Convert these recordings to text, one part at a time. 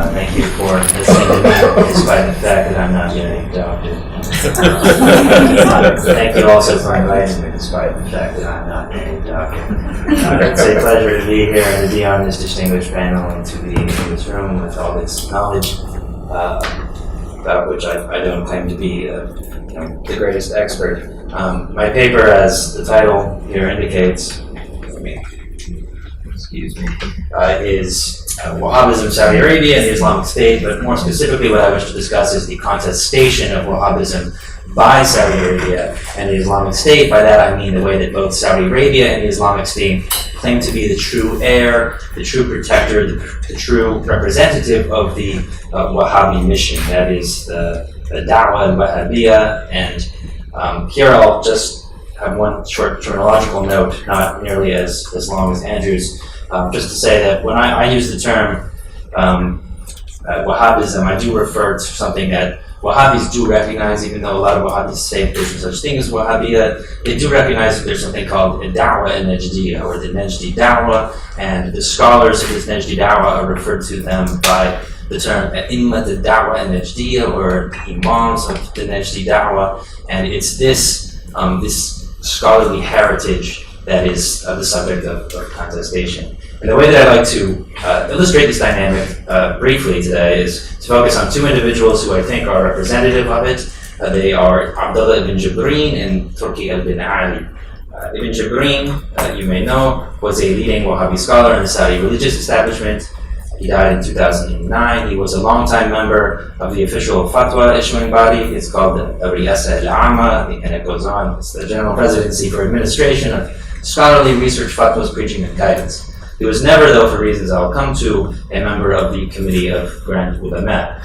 Thank you for listening to me, despite the fact that I'm not yet a doctor. Thank you also for inviting me, despite the fact that I'm not yet a doctor. It's a pleasure to be here and to be on this distinguished panel and to be in this room with all this knowledge, about which I don't claim to be the greatest expert. My paper, as the title here indicates, is Wahhabism, Saudi Arabia, and the Islamic State, but more specifically what I wish to discuss is the contestation of Wahhabism by Saudi Arabia and the Islamic State. By that I mean the way that both Saudi Arabia and the Islamic State claim to be the true heir, the true protector, the true representative of the Wahhabi mission, that is the Da'wah al-Wahhabiyya. And here I'll just have one short terminological note, not nearly as long as Andrew's, just to say that when I use the term Wahhabism, I do refer to something that Wahhabis do recognize, even though a lot of Wahhabis say there's no such thing as Wahhabiyya. They do recognize that there's something called a Da'wah al-Najdiyya, or the Najdi Da'wah, and the scholars of this Najdi Da'wah are referred to them by the term A'immat al-Da'wah al-Najdiyya, or Imams of the Najdi Da'wah, and it's this scholarly heritage that is the subject of contestation. And the way that I like to illustrate this dynamic briefly today is to focus on two individuals who I think are representative of it. They are Abdullah ibn Jibreen and Turki ibn Ali. Ibn Jibreen, you may know, was a leading Wahhabi scholar in the Saudi religious establishment. He died in 2009. He was a longtime member of the official fatwa issuing body. It's called the Riyasa al-Amma, and it goes on. It's the General Presidency for Administration of Scholarly Research, Fatwas, Preaching, and Guidance. He was never, though, for reasons I'll come to, a member of the Committee of Grand Ulama.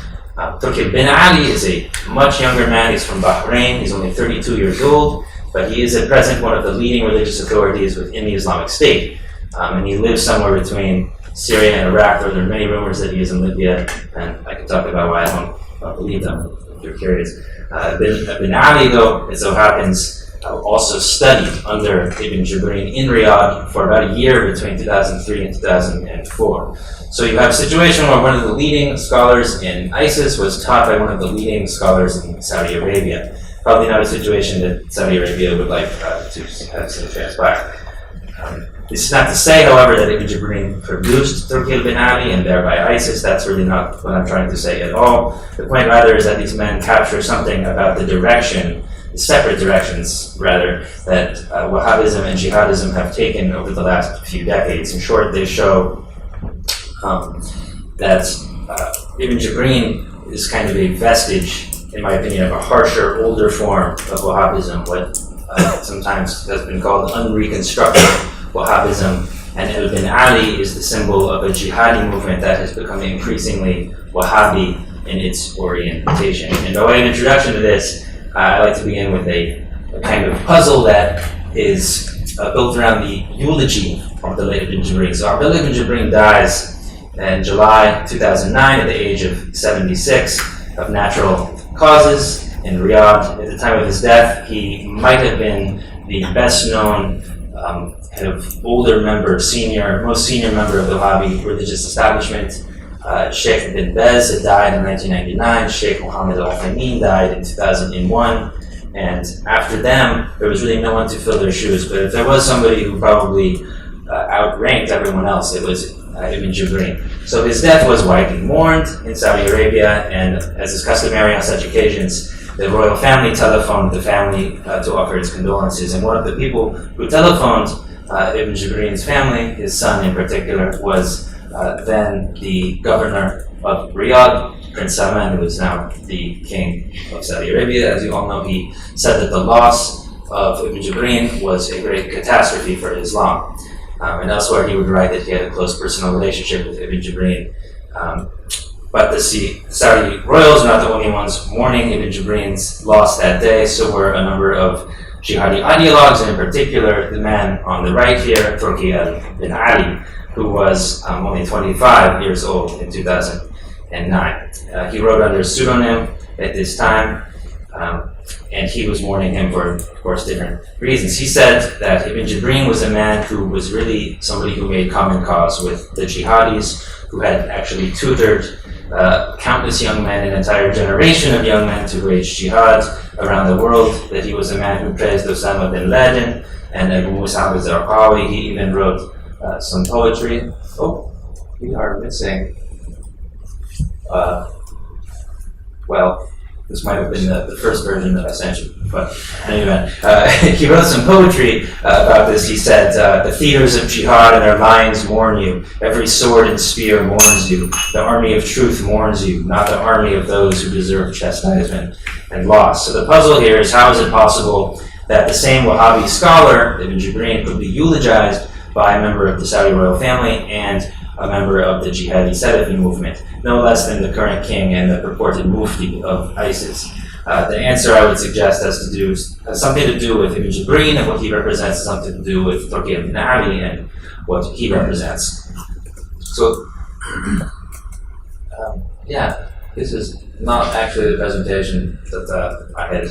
Turki bin Ali is a much younger man. He's from Bahrain. He's only 32 years old, but he is at present one of the leading religious authorities within the Islamic State. And he lives somewhere between Syria and Iraq. There are many rumors that he is in Libya, and I can talk about why I don't believe them if you're curious. Bin Ali, though, it so happens, also studied under Ibn Jibreen in Riyadh for about a year between 2003 and 2004. So you have a situation where one of the leading scholars in ISIS was taught by one of the leading scholars in Saudi Arabia. Probably not a situation that Saudi Arabia would like to have seen transpire. This is not to say, however, that Ibn Jibreen produced Turki bin Ali and thereby ISIS. That's really not what I'm trying to say at all. The point, rather, is that these men capture something about the direction, separate directions, rather, that Wahhabism and Jihadism have taken over the last few decades. In short, they show that Ibn Jibreen is kind of a vestige, in my opinion, of a harsher, older form of Wahhabism, what sometimes has been called unreconstructed Wahhabism, and Ibn Ali is the symbol of a jihadi movement that has become increasingly Wahhabi in its orientation. And by way of introduction to this, I like to begin with a kind of puzzle that is built around the eulogy of Abdullah ibn Jibreen. So Abdullah ibn Jibreen dies in July 2009 at the age of 76 of natural causes in Riyadh. At the time of his death, he might have been the best known kind of older member, most senior member of the Wahhabi religious establishment. Sheikh bin Bez had died in 1999. Sheikh Mohammed al-Uthaymeen died in 2001. And after them, there was really no one to fill their shoes. But if there was somebody who probably outranked everyone else, it was Ibn Jibreen. So his death was widely mourned in Saudi Arabia, and as is customary on such occasions, the royal family telephoned the family to offer its condolences. And one of the people who telephoned Ibn Jibreen's family, his son in particular, was then the governor of Riyadh, Prince Salman, who is now the king of Saudi Arabia. As you all know, he said that the loss of Ibn Jibreen was a great catastrophe for Islam. And elsewhere he would write that he had a close personal relationship with Ibn Jibreen. But the Saudi royals were not the only ones mourning Ibn Jibreen's loss that day, so were a number of jihadi ideologues, and in particular the man on the right here, Turki bin Ali, who was only 25 years old in 2009. He wrote under a pseudonym at this time, and he was mourning him for, of course, different reasons. He said that Ibn Jibreen was a man who was really somebody who made common cause with the jihadis, who had actually tutored countless young men, an entire generation of young men to wage jihad around the world, that he was a man who praised Osama bin Laden and Abu Musab al-Zarqawi. He even wrote some poetry. Oh, we are missing. Well, this might have been the first version that I sent you, but anyway, he wrote some poetry about this. He said, the theaters of jihad and their lines mourn you. Every sword and spear mourns you. The army of truth mourns you, not the army of those who deserve chastisement and loss. So the puzzle here is, how is it possible that the same Wahhabi scholar, Ibn Jibreen, could be eulogized by a member of the Saudi royal family and a member of the Jihadi Salafi movement, no less than the current king and the purported mufti of ISIS? The answer, I would suggest, has something to do with Ibn Jibreen and what he represents, has something to do with Turki ibn Ali and what he represents. So, yeah, this is not actually the presentation that I had.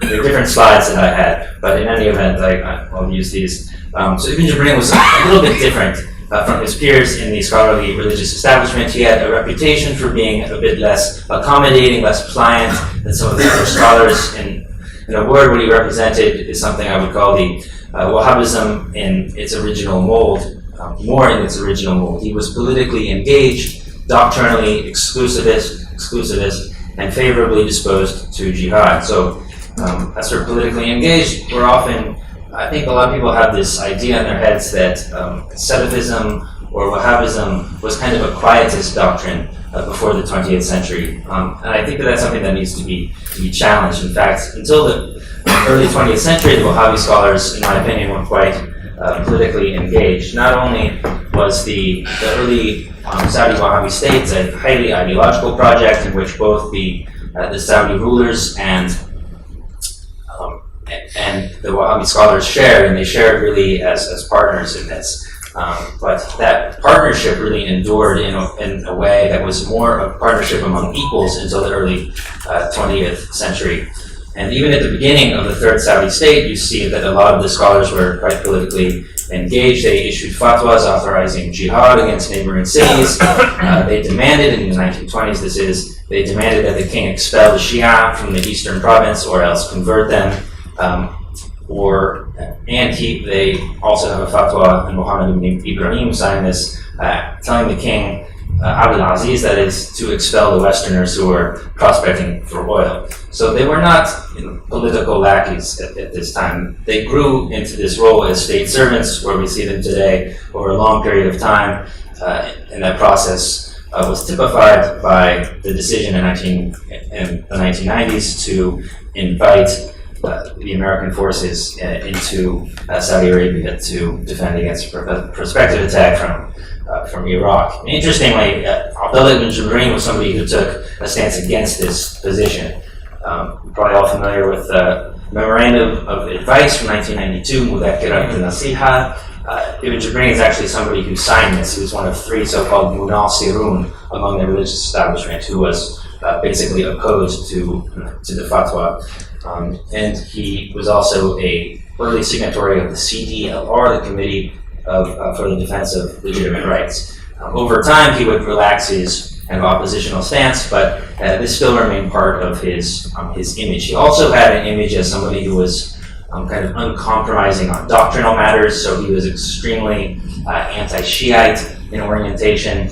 There are different slides that I had, but in any event, I'll use these. So Ibn Jibreen was a little bit different from his peers in the scholarly religious establishment. He had a reputation for being a bit less accommodating, less pliant than some of the other scholars. In a word, what he represented is something I would call the Wahhabism in its original mold, more in its original mold. He was politically engaged, doctrinally exclusivist, and favorably disposed to jihad. So, as for politically engaged, I think a lot of people have this idea in their heads that Salafism or Wahhabism was kind of a quietist doctrine before the 20th century. And I think that that's something that needs to be challenged. In fact, until the early 20th century, the Wahhabi scholars, in my opinion, were quite politically engaged. Not only was the early Saudi Wahhabi states a highly ideological project in which both the Saudi rulers and the Wahhabi scholars shared, and they shared really as partners in this. But that partnership really endured in a way that was more a partnership among equals until the early 20th century. And even at the beginning of the Third Saudi State, you see that a lot of the scholars were quite politically engaged. They issued fatwas authorizing jihad against neighboring cities. They demanded, in the 1920s they demanded that the king expel the Shia from the eastern province or else convert them. They also have a fatwa, and Muhammad ibn Ibrahim signed this, telling the king, Abdul Aziz, that is, to expel the Westerners who were prospecting for oil. So they were not political lackeys at this time. They grew into this role as state servants, where we see them today over a long period of time, and that process was typified by the decision in the 1990s to invite the American forces into Saudi Arabia to defend against a prospective attack from Iraq. And interestingly, Abdullah ibn Jibreen was somebody who took a stance against this position. You're probably all familiar with the Memorandum of Advice from 1992, Mudhakirat al-Nasiha. Ibn Jibreen is actually somebody who signed this. He was one of three so-called Munasirun among the religious establishment who was basically opposed to the fatwa. And he was also a early signatory of the CDLR, the Committee for the Defense of Legitimate Rights. Over time, he would relax his kind of oppositional stance, but this still remained part of his image. He also had an image as somebody who was kind of uncompromising on doctrinal matters, so he was extremely anti-Shiite in orientation,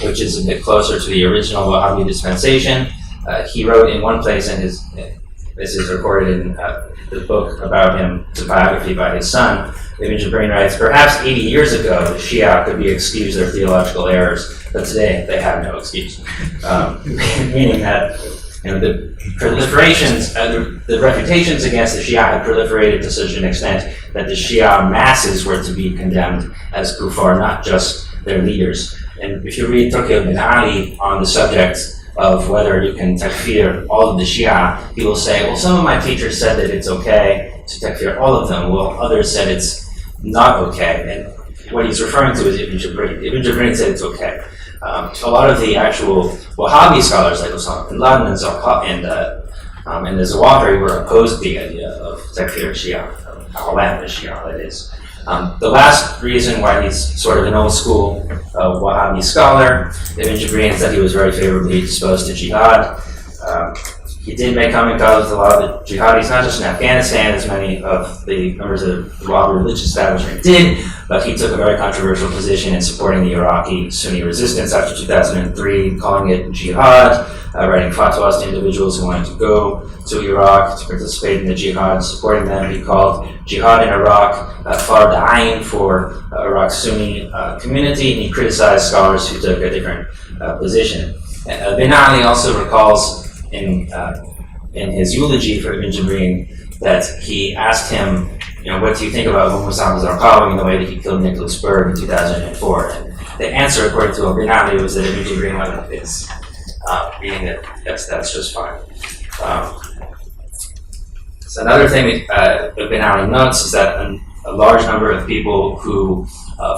which is a bit closer to the original Wahhabi dispensation. He wrote in one place, and this is recorded in the book about him, it's a biography by his son. Ibn Jibreen writes, perhaps 80 years ago, the Shia could be excused their theological errors, but today they have no excuse. Meaning that the proliferations, the reputations against the Shia had proliferated to such an extent that the Shia masses were to be condemned as kuffar, not just their leaders. And if you read Turki ibn Ali on the subject of whether you can takfir all of the Shia, he will say, well, some of my teachers said that it's okay to takfir all of them, while others said it's not okay. And what he's referring to is Ibn Jibreen. Ibn Jibreen said it's okay. A lot of the actual Wahhabi scholars like Osama bin Laden and the Zawahiri were opposed to the idea of takfir Shia, Awam Shia, that is. The last reason why he's sort of an old school Wahhabi scholar, Ibn Jibrin, is that he was very favorably disposed to jihad. He did make comment with a lot of the jihadis, not just in Afghanistan, as many of the members of the Wahhabi religious establishment did, but he took a very controversial position in supporting the Iraqi Sunni resistance after 2003, calling it jihad, writing fatwas to individuals who wanted to go to Iraq to participate in the jihad, supporting them. He called jihad in Iraq fard ayn for Iraq's Sunni community, and he criticized scholars who took a different position. Bin Ali also recalls in his eulogy for Ibn Jibrin that he asked him, what do you think about Muhammad Zarqawi and the way that he killed Nicholas Berg in 2004? And the answer, according to Bin Ali, was that Ibn Jibrin went like this, meaning that yes, that's just fine. So another thing that Bin Ali notes is that a large number of people who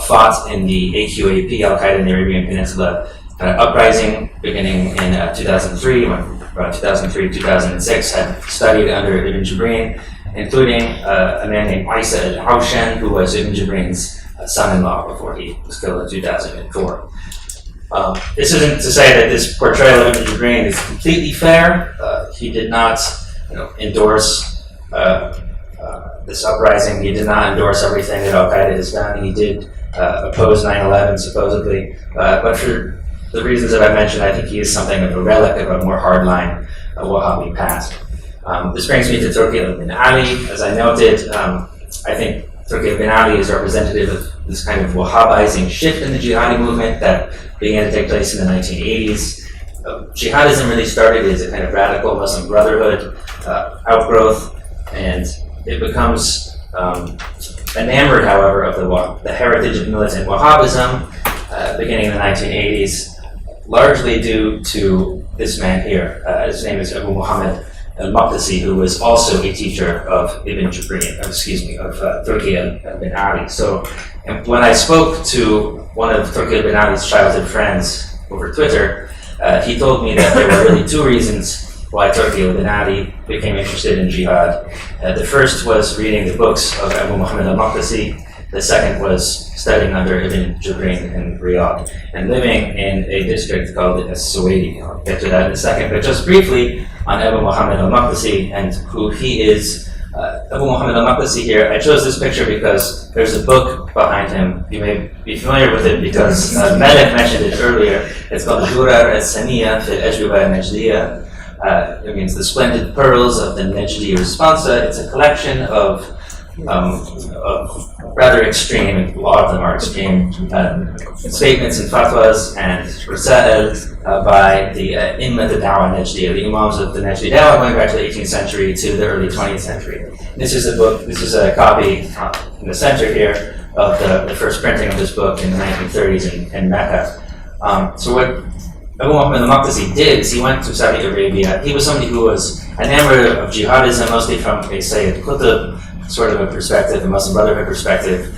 fought in the AQAP, Al-Qaeda in the Arabian Peninsula, uprising beginning in 2003, around 2003-2006, had studied under Ibn Jibrin, including a man named Isa al-Hawshan, who was Ibn Jibrin's son-in-law before he was killed in 2004. This isn't to say that this portrayal of Ibn Jibrin is completely fair. He did not endorse this uprising. He did not endorse everything that Al-Qaeda has done. He did oppose 9/11 supposedly, but for the reasons that I mentioned, I think he is something of a relic of a more hardline Wahhabi past. This brings me to Turki bin Ali. As I noted, I think Turki bin Ali is representative of this kind of Wahhabizing shift in the jihadi movement that began to take place in the 1980s. Jihadism really started as a kind of radical Muslim Brotherhood outgrowth, and it becomes enamored, however, of the heritage of militant Wahhabism beginning in the 1980s. Largely due to this man here. His name is Abu Muhammad al-Maqdisi, who was also a teacher of Ibn Jibrin, of Turki bin Ali. So when I spoke to one of Turki bin Ali's childhood friends over Twitter, he told me that there were really two reasons why Turki bin Ali became interested in jihad. The first was reading the books of Abu Muhammad al-Maqdisi. The second was studying under Ibn Jibrin in Riyadh and living in a district called As-Suwaidi. I'll get to that in a second, but just briefly on Abu Muhammad al-Maqdisi and who he is. Abu Muhammad al-Maqdisi here, I chose this picture because there's a book behind him. You may be familiar with it because Malik mentioned it earlier. It's called Durar al-Saniya fi al-Ajwiba al-Najdiya. It means the splendid pearls of the Najdi responsa. It's a collection of rather extreme, a lot of them are extreme, statements and fatwas and rasa'il by the Immat al-Dawah Najdiya, the Imams of the Najdi Dawah going back to the 18th century to the early 20th century. This is a book, this is a copy in the center here of the first printing of this book in the 1930s in Mecca. So what Abu Muhammad al-Maqdisi did is he went to Saudi Arabia. He was somebody who was enamored of jihadism, mostly from a Sayyid Qutb sort of a perspective, a Muslim Brotherhood perspective.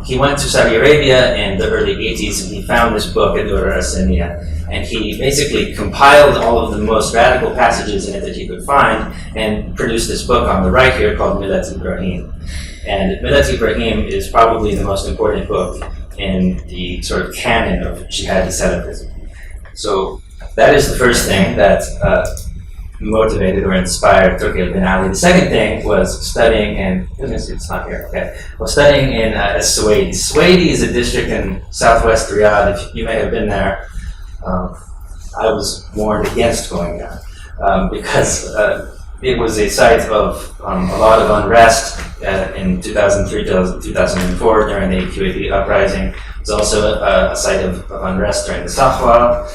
He went to Saudi Arabia in the early 80s and he found this book, Ad-Durar al-Saniya, and he basically compiled all of the most radical passages in it that he could find and produced this book on the right here called Millat Ibrahim. And Millat Ibrahim is probably the most important book in the sort of canon of jihadi Salafism. So that is the first thing that motivated or inspired Turki bin Ali. The second thing was studying in, goodness, it's not here, okay. Was studying in Suwaidi. Suwaidi is a district in southwest Riyadh. If you may have been there, I was warned against going there because it was a site of a lot of unrest in 2003 to 2004 during the QAP uprising. It was also a site of unrest during the Sahwa.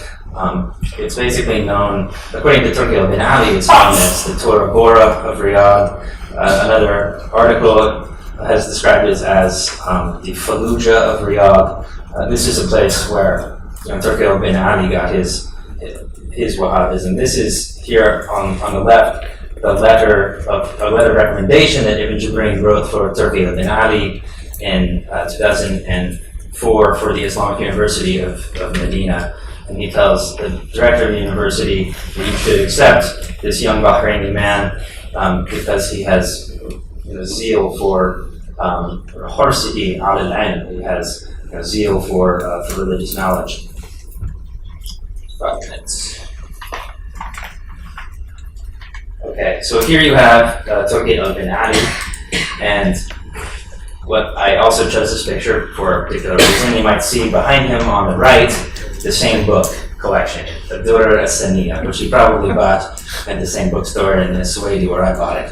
It's basically known, according to Turki bin Ali, it's known as the Tora Bora of Riyadh. Another article has described it as the Fallujah of Riyadh. This is a place where Turki bin Ali got his Wahhabism. This is here on the left, a letter recommendation that Ibn Jibrin wrote for Turki bin Ali in 2004 for the Islamic University of Medina. And he tells the director of the university that you should accept this young Bahraini man because he has zeal for حرصه على العلم. He has zeal for religious knowledge. 5 minutes. Okay, so here you have Turki bin Ali, and what I also chose this picture for a particular reason. You might see behind him on the right the same book collection, the Durar as-Saniya, which he probably bought at the same bookstore in Suwadi where I bought it.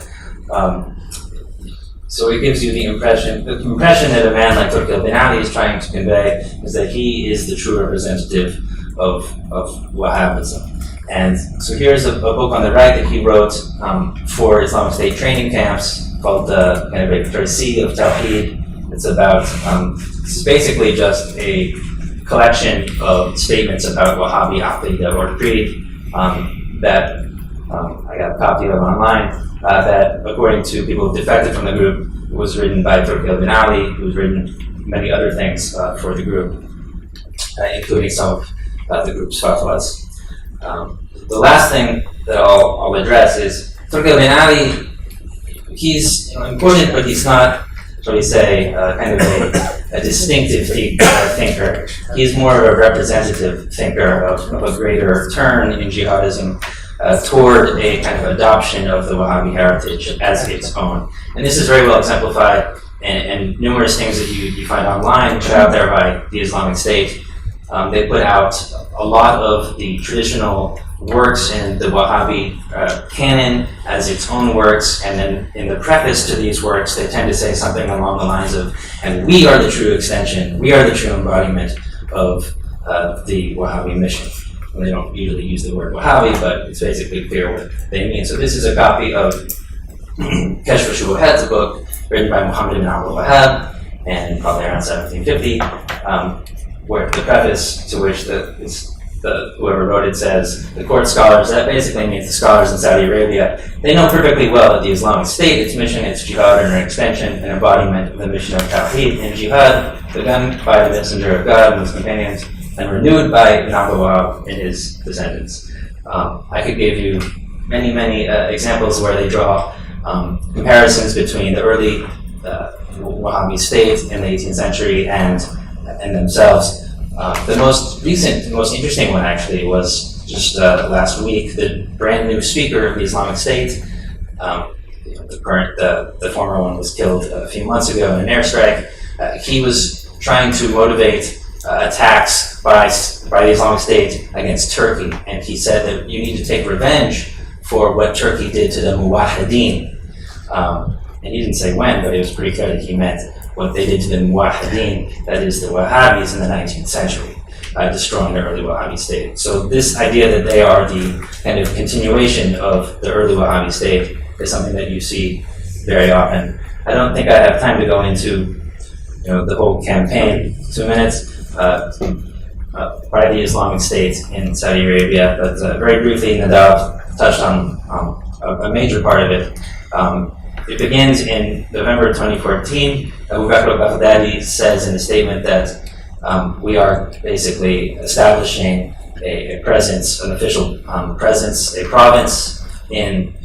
So it gives you the impression that a man like Turki bin Ali is trying to convey is that he is the true representative of Wahhabism. And so here's a book on the right that he wrote for Islamic State training camps called the Trajectories of Tawheed. It's about, this is basically just a collection of statements about Wahhabi Aqidah or creed that I got a copy of online, that according to people who defected from the group, was written by Turki bin Ali, who's written many other things for the group, including some of the group's fatwas. The last thing that I'll address is Turki bin Ali. He's important, but he's not, shall we say, kind of a distinctive thinker. He's more of a representative thinker of a greater turn in jihadism toward a kind of adoption of the Wahhabi heritage as its own. And this is very well exemplified in numerous things that you find online put out there by the Islamic State. They put out a lot of the traditional works in the Wahhabi canon as its own works, and then in the preface to these works they tend to say something along the lines of, and we are the true extension, we are the true embodiment of the Wahhabi mission. And they don't usually use the word Wahhabi, but it's basically clear what they mean. So this is a copy of Kashf al-Shubuhat, a book written by Muhammad ibn Abdul Wahhab, and probably around 1750, where the preface to which whoever wrote it says, the court scholars, that basically means the scholars in Saudi Arabia, they know perfectly well that the Islamic State, its mission, its jihad, and an extension and embodiment of the mission of Tawheed and jihad, begun by the Messenger of God and his companions, and renewed by Ibn Abdul Wahhab and his descendants. I could give you many examples where they draw comparisons between the early Wahhabi state in the 18th century and themselves. The most recent, the most interesting one actually was just last week. The brand new speaker of the Islamic State, the former one was killed a few months ago in an airstrike. He was trying to motivate attacks by the Islamic State against Turkey, and he said that you need to take revenge for what Turkey did to the Muwahhideen. And he didn't say when, but it was pretty clear that he meant what they did to the Muwahhideen, that is the Wahhabis in the 19th century, destroying the early Wahhabi state. So this idea that they are the kind of continuation of the early Wahhabi state is something that you see very often. I don't think I have time to go into the whole campaign, 2 minutes, by the Islamic State in Saudi Arabia, but very briefly Nadav touched on a major part of it. It begins in November 2014. Abu Bakr al-Baghdadi says in a statement that we are basically establishing a presence, an official presence, a province in,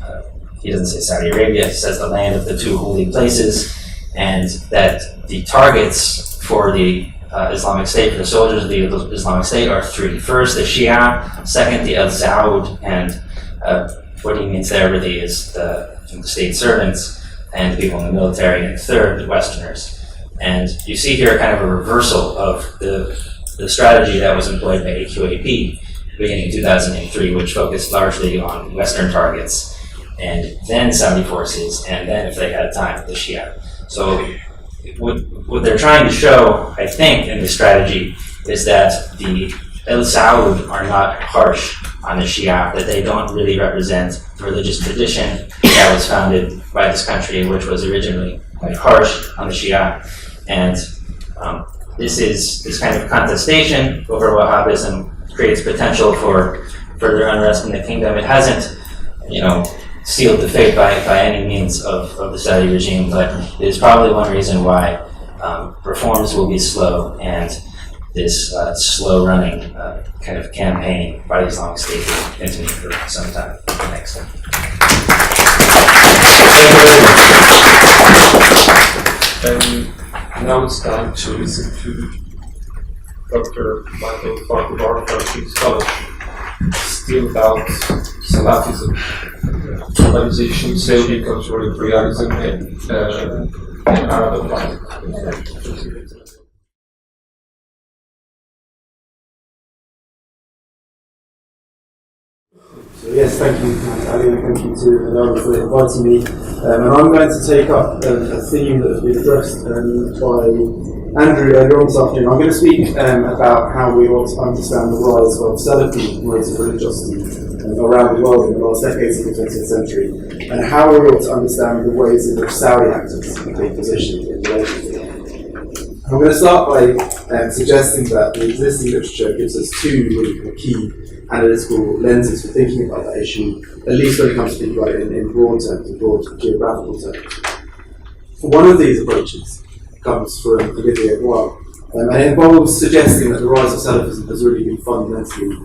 he doesn't say Saudi Arabia, he says the land of the two holy places, and that the targets for the Islamic State, for the soldiers of the Islamic State, are 3. First, the Shia. Second, the Al-Saud. And what he means there really is the state servants and the people in the military. And third, the Westerners. And you see here kind of a reversal of the strategy that was employed by AQAP beginning in 2003, which focused largely on Western targets, and then Saudi forces, and then, if they had time, the Shia. So what they're trying to show, I think, in this strategy is that the El Saud are not harsh on the Shia, that they don't really represent the religious tradition that was founded by this country, which was originally quite harsh on the Shia. And this kind of contestation over Wahhabism creates potential for further unrest in the kingdom. It hasn't, sealed the fate by any means of the Saudi regime, but it is probably one reason why reforms will be slow, and this slow-running kind of campaign by the Islamic State will continue for some time. Thanks. Thank now it's time to listen to Dr. Michael Farquhar. He's got still about Salafism, globalization, Saudi cultural imperialism, and Arab life. So yes, thank you, Ali, and thank you to Adara for inviting me. And I'm going to take up a theme that has been addressed by Andrew earlier on this afternoon. I'm going to speak about how we ought to understand the rise of Salafi modes of religiosity around the world in the last decades of the 20th century, and how we ought to understand the ways in which Saudi actors have been positioned in relation to them. I'm going to start by suggesting that the existing literature gives us two really key analytical lenses for thinking about that issue, at least when it comes to thinking about it in broad terms, in broad geographical terms. One of these approaches comes from Olivier Bois, and it involves suggesting that the rise of Salafism has really been fundamentally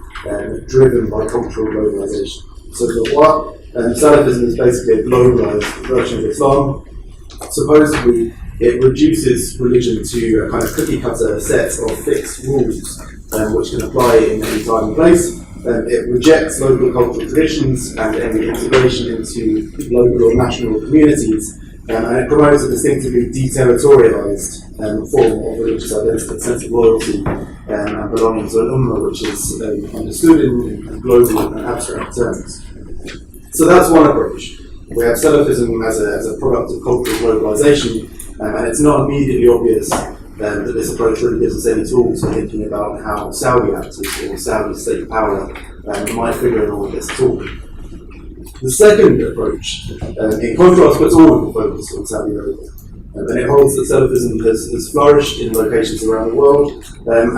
driven by cultural globalization. So for Bois, Salafism is basically a globalized version of Islam. Supposedly, it reduces religion to a kind of cookie-cutter set of fixed rules, which can apply in any time and place. It rejects local cultural traditions and any integration into local or national communities, and it promotes a distinctively deterritorialized form of religious identity, a sense of loyalty and belonging to an ummah, which is understood in global and abstract terms. So that's one approach. We have Salafism as a product of cultural globalization, and it's not immediately obvious that this approach really gives us any tools for thinking about how Saudi actors or Saudi state power might figure in all of this at all. The second approach, in contrast, puts all of the focus on Saudi Arabia, and it holds that Salafism has flourished in locations around the world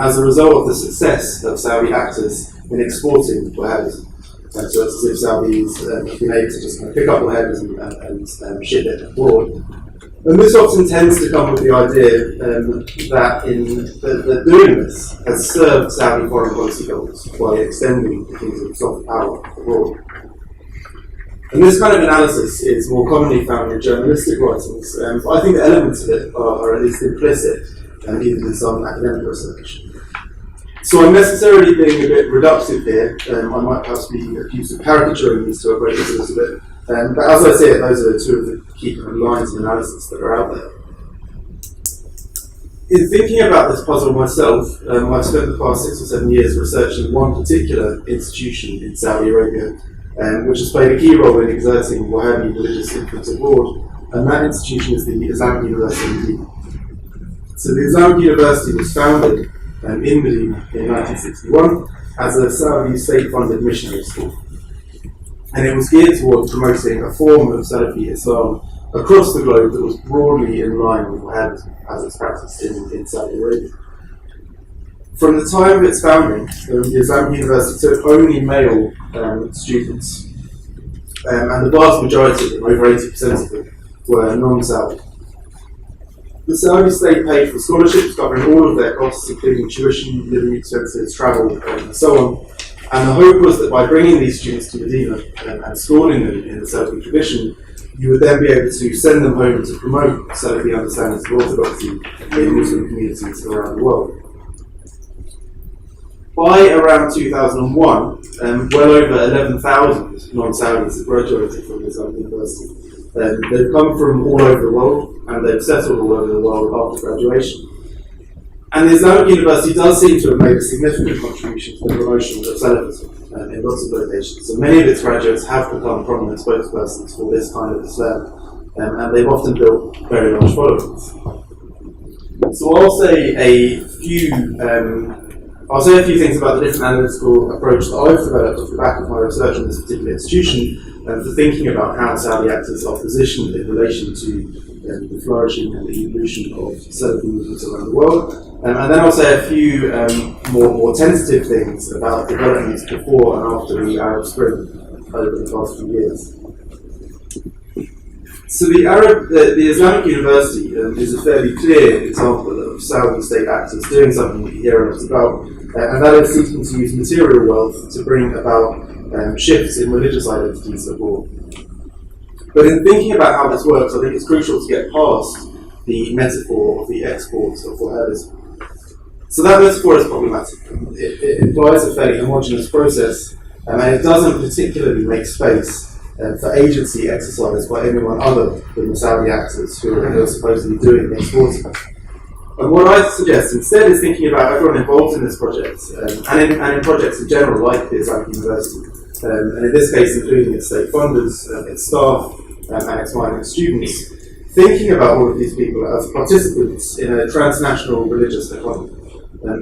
as a result of the success of Saudi actors in exporting Wahhabism. So it's as if Saudis have been able to just kind of pick up Wahhabism and ship it abroad. And this often tends to come with the idea that doing this has served Saudi foreign policy goals by extending the kingdom's soft power abroad. And this kind of analysis is more commonly found in journalistic writings, but I think the elements of it are at least implicit, even in some academic research. So I'm necessarily being a bit reductive here. I might perhaps be accused of caricaturing these two approaches a little bit. But as I say it, those are two of the key kind of lines of analysis that are out there. In thinking about this puzzle myself, I've spent the past 6 or 7 years researching one particular institution in Saudi Arabia, which has played a key role in exerting Wahhabi religious influence abroad, and that institution is the Islamic University in Medina. So the Islamic University was founded in Medina in 1961 as a Saudi state-funded missionary school. And it was geared towards promoting a form of Salafi Islam across the globe that was broadly in line with Wahhabism as it's practiced in Saudi Arabia. From the time of its founding, the Islamic University took only male students, and the vast majority of them, over 80% of them, were non-Saudi. The Saudi state paid for scholarships covering all of their costs, including tuition, living expenses, travel, and so on. And the hope was that by bringing these students to Medina and schooling them in the Salafi tradition, you would then be able to send them home to promote Salafi understandings of orthodoxy in Muslim communities around the world. By around 2001, well over 11,000 non-Saudis have graduated from the Islamic University. They've come from all over the world, and they've settled all over the world after graduation. And the Islamic University does seem to have made a significant contribution to the promotion of Salafism in lots of locations. So many of its graduates have become prominent spokespersons for this kind of Islam, and they've often built very large followings. So I'll say a few things about the different analytical approach that I've developed off the back of my research on this particular institution, for thinking about how Saudi actors are positioned in relation to the flourishing and the evolution of Salafi movements around the world. And then I'll say a few more tentative things about developments before and after the Arab Spring over the past few years. So the Islamic University is a fairly clear example of Saudi state actors doing something that you hear a lot about, and that is seeking to use material wealth to bring about shifts in religious identities abroad. But in thinking about how this works, I think it's crucial to get past the metaphor of the export of whatever. So that metaphor is problematic. It implies a fairly homogeneous process, and it doesn't particularly make space for agency exercised by anyone other than the Saudi actors who are supposedly doing the exporting. And what I suggest instead is thinking about everyone involved in this project, and in projects in general, like the Islamic University, and in this case including its state funders, its staff, and its migrant students, thinking about all of these people as participants in a transnational religious economy,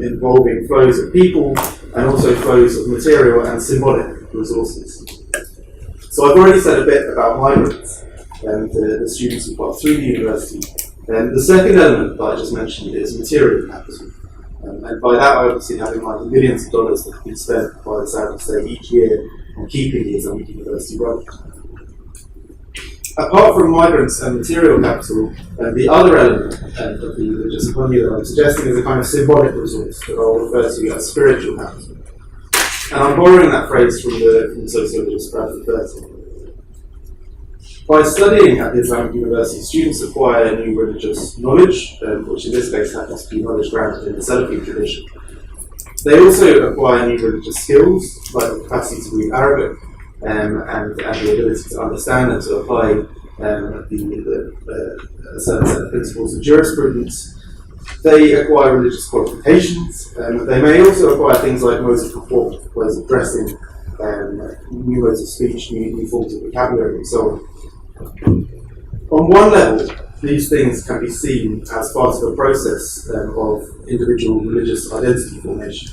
involving flows of people and also flows of material and symbolic resources. So I've already said a bit about migrants and the students who pass through the university. The second element that I just mentioned is material capital. And by that I obviously have in mind the millions of dollars that have been spent by the Saudi state each year on keeping the Islamic University running. Apart from migrants and material capital, the other element of the religious economy that I'm suggesting is a kind of symbolic resource that I'll refer to as spiritual capital. And I'm borrowing that phrase from the sociologist Bradford Burton. By studying at the Islamic University, students acquire new religious knowledge, which in this case happens to be knowledge grounded in the Salafi tradition. They also acquire new religious skills, like the capacity to read Arabic, and the ability to understand and to apply a certain set of principles of jurisprudence. They acquire religious qualifications. They may also acquire things like modes of thought, ways of dressing, new modes of speech, new forms of vocabulary, and so on. On one level, these things can be seen as part of a process of individual religious identity formation.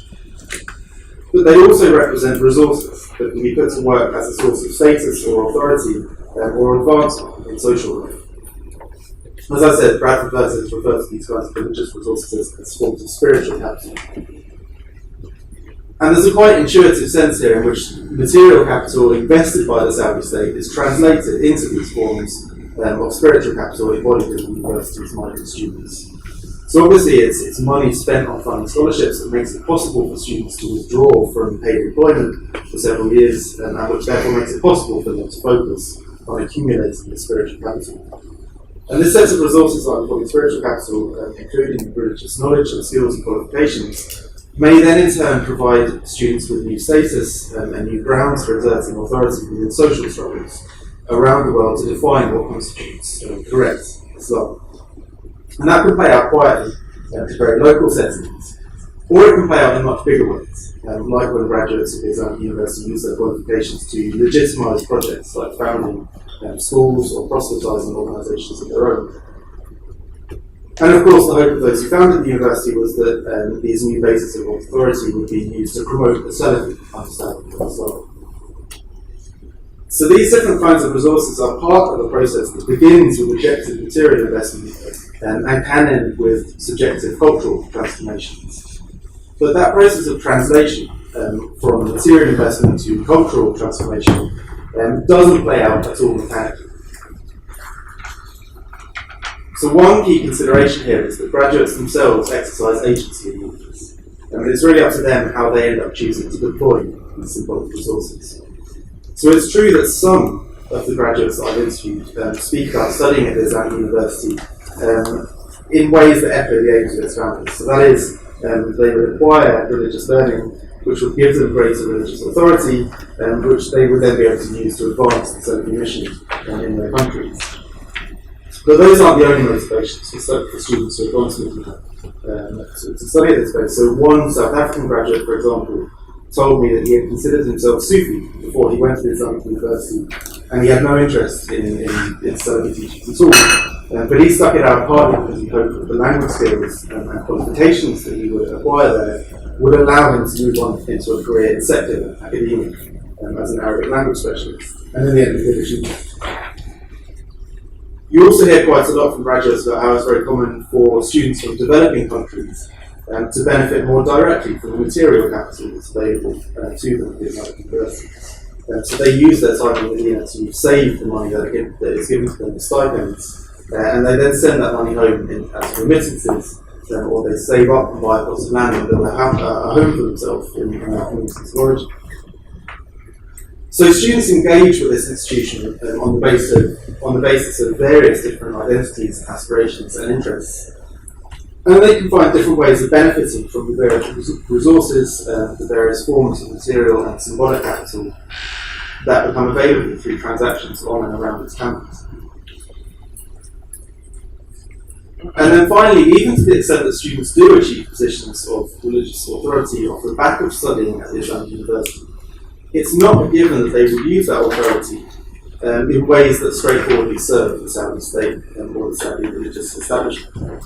But they also represent resources that can be put to work as a source of status or authority or advancement in social life. As I said, Bradford Burton refers to these kinds of religious resources as forms of spiritual capital. And there's a quite intuitive sense here in which material capital invested by the Saudi state is translated into these forms of spiritual capital embodied in the university's migrant students. So obviously it's money spent on funding scholarships that makes it possible for students to withdraw from paid employment for several years, and which therefore makes it possible for them to focus on accumulating this spiritual capital. And this set of resources I'm calling spiritual capital, including religious knowledge and skills and qualifications, may then in turn provide students with new status and new grounds for exerting authority within social struggles around the world to define what constitutes correct Islam. And that can play out quietly to very local settings, or it can play out in much bigger ways, like when graduates of the Islamic University use their qualifications to legitimise projects like founding schools or proselytising organisations of their own. And of course, the hope of those who founded the university was that these new bases of authority would be used to promote the Salafi understanding of Islam. So these different kinds of resources are part of a process that begins with objective material investment and can end with subjective cultural transformations. But that process of translation from material investment to cultural transformation doesn't play out at all mechanically. So one key consideration here is that graduates themselves exercise agency in all of this. It's really up to them how they end up choosing to deploy these symbolic resources. So it's true that some of the graduates that I've interviewed speak about studying at the Islamic University in ways that echo the aims of its founders. So that is, they would acquire religious learning, which would give them greater religious authority, which they would then be able to use to advance the Salafi mission in their countries. But those aren't the only motivations for students who are going to study at this place. So one South African graduate, for example, told me that he had considered himself Sufi before he went to the Islamic University, and he had no interest in Salafi teachings at all. But he stuck it out partly because he hoped that the language skills and qualifications that he would acquire there would allow him to move on into a career in secular academia as an Arabic language specialist. And in the end, he did achieve. You also hear quite a lot from graduates about how it's very common for students from developing countries to benefit more directly from the material capital that's available to them at the Islamic University. So they use their time in Medina to save the money that is given to them as stipends, and they then send that money home as remittances, or they save up and buy a plot of land and build a home for themselves in their communities of origin. So students engage with this institution on the basis of various different identities, aspirations, and interests. And they can find different ways of benefiting from the various resources, the various forms of material and symbolic capital that become available through transactions on and around its campus. And then finally, even to the extent that students do achieve positions of religious authority off the back of studying at the Islamic University, it's not a given that they will use that authority in ways that straightforwardly serve the Saudi state or the Saudi religious establishment.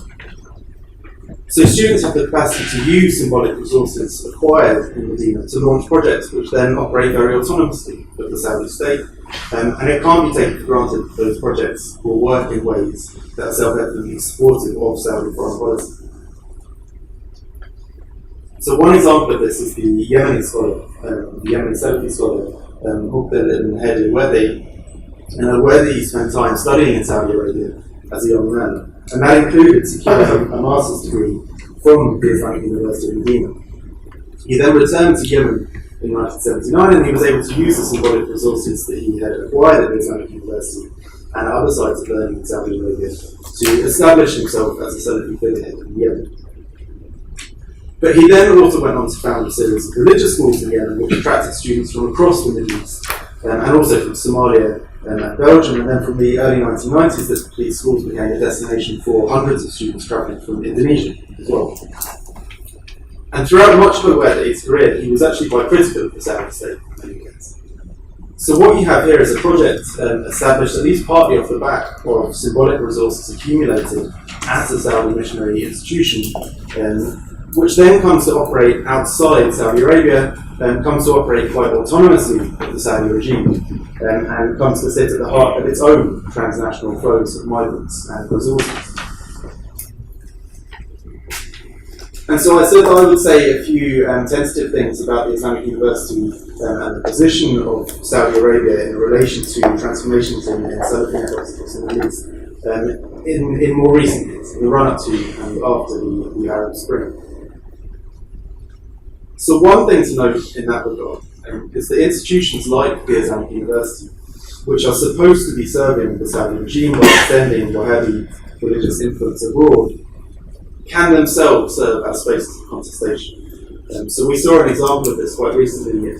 So students have the capacity to use symbolic resources acquired in Medina to launch projects which then operate very autonomously with the Saudi state, and it can't be taken for granted that those projects will work in ways that are self-evidently supportive of Saudi foreign policy. So one example of this is the Yemeni scholar, the Yemeni Salafi scholar, Uqbal ibn Hadi Al-Wadi spent time studying in Saudi Arabia as a young man. And that included securing a master's degree from the Islamic University of Medina. He then returned to Yemen in 1979, and he was able to use the symbolic resources that he had acquired at the Islamic University and other sites of learning in Saudi Arabia to establish himself as a Salafi figurehead in Yemen. But he then also went on to found a series of religious schools in Yemen, which attracted students from across the Middle East, and also from Somalia and Belgium, and then from the early 1990s, these schools became a destination for hundreds of students travelling from Indonesia as well. And throughout much of Al-Wadi's career, he was actually quite critical of the Saudi state in many ways. So what you have here is a project established at least partly off the back of symbolic resources accumulated at the Saudi missionary institution, which then comes to operate outside Saudi Arabia, comes to operate quite autonomously with the Saudi regime, and comes to sit at the heart of its own transnational flows of migrants and resources. And so I said that I would say a few tentative things about the Islamic University and the position of Saudi Arabia in relation to transformations in Salafi networks in the Middle East in more recent years, in the run-up to and after the Arab Spring. So one thing to note in that regard is that institutions like the Islamic University, which are supposed to be serving the Saudi regime by extending Wahhabi religious influence abroad, can themselves serve as spaces of contestation. So we saw an example of this quite recently,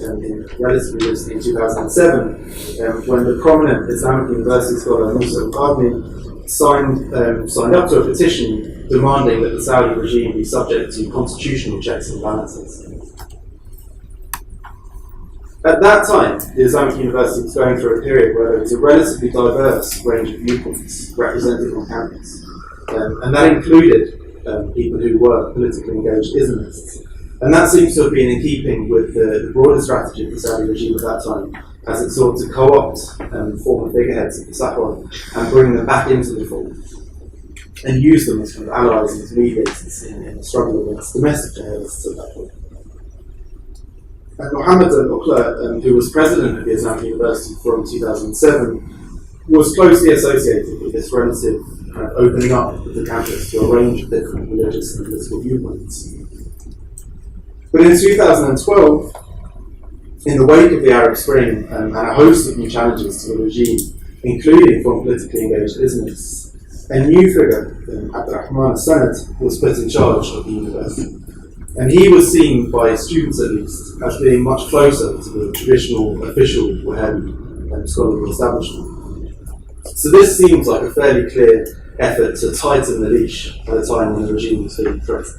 relatively recently in 2007, when the prominent Islamic University scholar Musa al-Qadni signed up to a petition demanding that the Saudi regime be subject to constitutional checks and balances. At that time, the Islamic University was going through a period where there was a relatively diverse range of viewpoints represented on campus, and that included people who were politically engaged Islamists. And that seems to have been in keeping with the broader strategy of the Saudi regime at that time, as it sought to co-opt former figureheads of the Sahwa and bring them back into the fold, and use them as kind of allies and as mediators in the struggle against domestic jihadists at that point. And Mohammed al-Uqla, who was president of the Islamic University from 2007, was closely associated with this relative kind of opening up of the campus to a range of different religious and political viewpoints. But in 2012, in the wake of the Arab Spring and a host of new challenges to the regime, including from politically engaged Islamists, a new figure, Abdurrahman al-Sanad, was put in charge of the university. And he was seen by students at least as being much closer to the traditional official Wahhabi scholarly establishment. So this seems like a fairly clear effort to tighten the leash at a time when the regime was feeling threatened.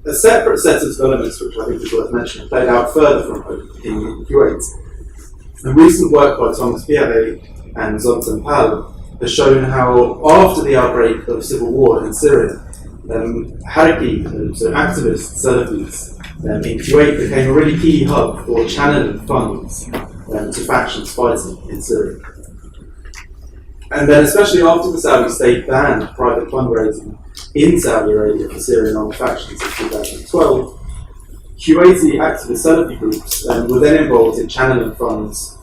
A separate set of developments, which I think is worth mentioning, played out further from home in Kuwait. And recent work by Thomas Biaret and Zoltan Pal has shown how, after the outbreak of civil war in Syria, Haraki, so activists, Salafis, in Kuwait became a really key hub for channeling funds to factions fighting in Syria. And then, especially after the Saudi state banned private fundraising in Saudi Arabia for Syrian armed factions in 2012, Kuwaiti activist Salafi groups were then involved in channeling funds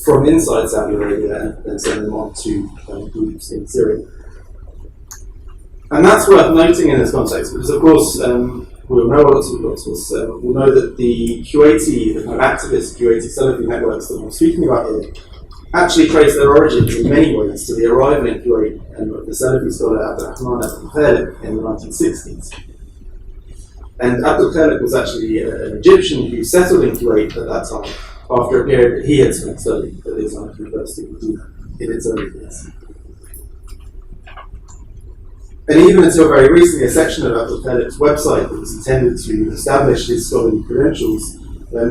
from inside Saudi Arabia and then sending them on to groups in Syria. And that's worth noting in this context because, of course, we'll know what was. We'll know that the Kuwaiti, the kind of activist Kuwaiti Salafi networks that I'm speaking about here, actually trace their origins in many ways to the arrival in Kuwait of the Salafi scholar Abdurrahman al-Khaliq in the 1960s. And Abdul Khaliq was actually an Egyptian who settled in Kuwait at that time after a period that he had spent studying at the Islamic University of Medina in its early years. And even until very recently, a section of Abdul Khaliq's website that was intended to establish his scholarly credentials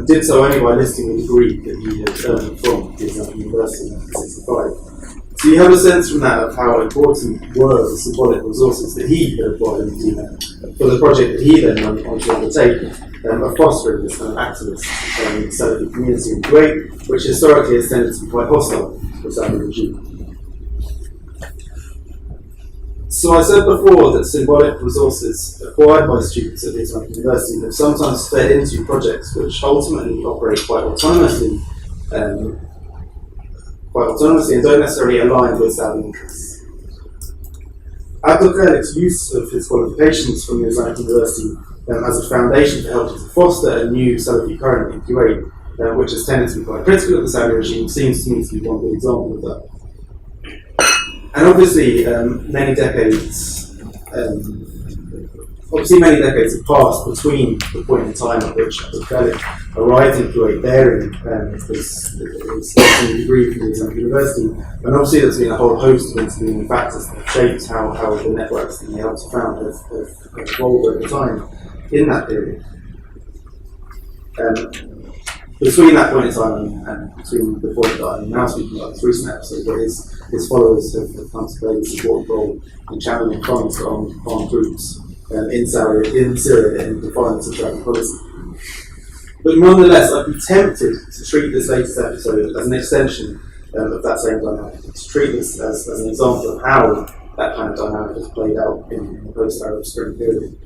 did so only by listing a degree that he had earned from the Islamic University in 1965. So you have a sense from that of how important were the symbolic resources that he had applied in Medina for the project that he then went on to undertake of fostering this kind of activist Salafi community in Kuwait, which historically has tended to be quite hostile to the Saudi regime. So I said before that symbolic resources acquired by students at the Islamic University have sometimes fed into projects which ultimately operate quite autonomously and don't necessarily align with Saudi interests. Abdul Khaliq's use of his qualifications from the Islamic University as a foundation for helping to foster a new Salafi current in Kuwait, which has tended to be quite critical of the Saudi regime, seems to me to be one good example of that. And obviously, many decades have passed between the point in time at which Abdul Khaliq arrived in Kuwait bearing his degree from the Islamic University, and obviously there's been a whole host of intervening factors that have shaped how the networks that he helped found have evolved over time in that period. Between that point in time and between the point that I'm now speaking about, this recent episode, where his followers have come to play this important role in channeling funds for armed groups in Syria in defiance of Saudi policy. But nonetheless, I'd be tempted to treat this latest episode as an extension of that same dynamic, to treat this as an example of how that kind of dynamic has played out in the post-Arab Spring period.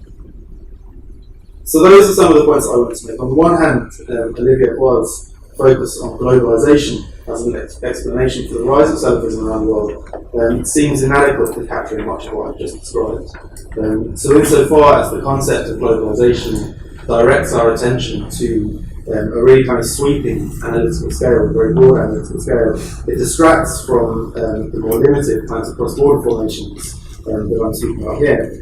So those are some of the points I wanted to make. On the one hand, Olivia was focused on globalization as an explanation for the rise of Salafism around the world. Seems inadequate for capturing much of what I've just described. So insofar as the concept of globalization directs our attention to a really kind of sweeping analytical scale, a very broad analytical scale, it distracts from the more limited kinds of cross-border formations that I'm speaking about here.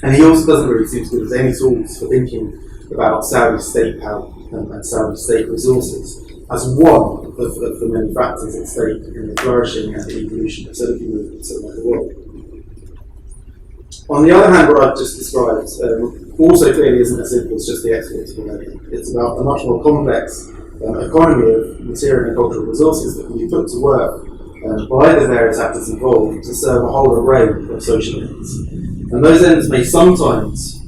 And he also doesn't really seem to give us any tools for thinking about Saudi state power and Saudi state resources as one of the many factors at stake in the flourishing and the evolution of Salafi movements around the world. On the other hand, what I've just described also clearly isn't as simple as just the export of millennium. It's about a much more complex economy of material and cultural resources that can be put to work by the various actors involved to serve a whole array of social ends. And those ends may sometimes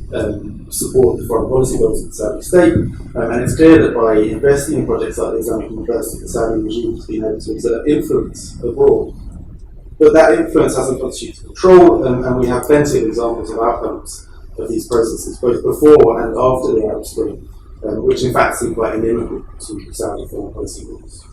support the foreign policy goals of the Saudi state, and it's clear that by investing in projects like the Islamic University, the Saudi regime has been able to exert influence abroad. But that influence hasn't constituted control, and we have plenty of examples of outcomes of these processes, both before and after the Arab Spring, which in fact seem quite inimical to Saudi foreign policy goals.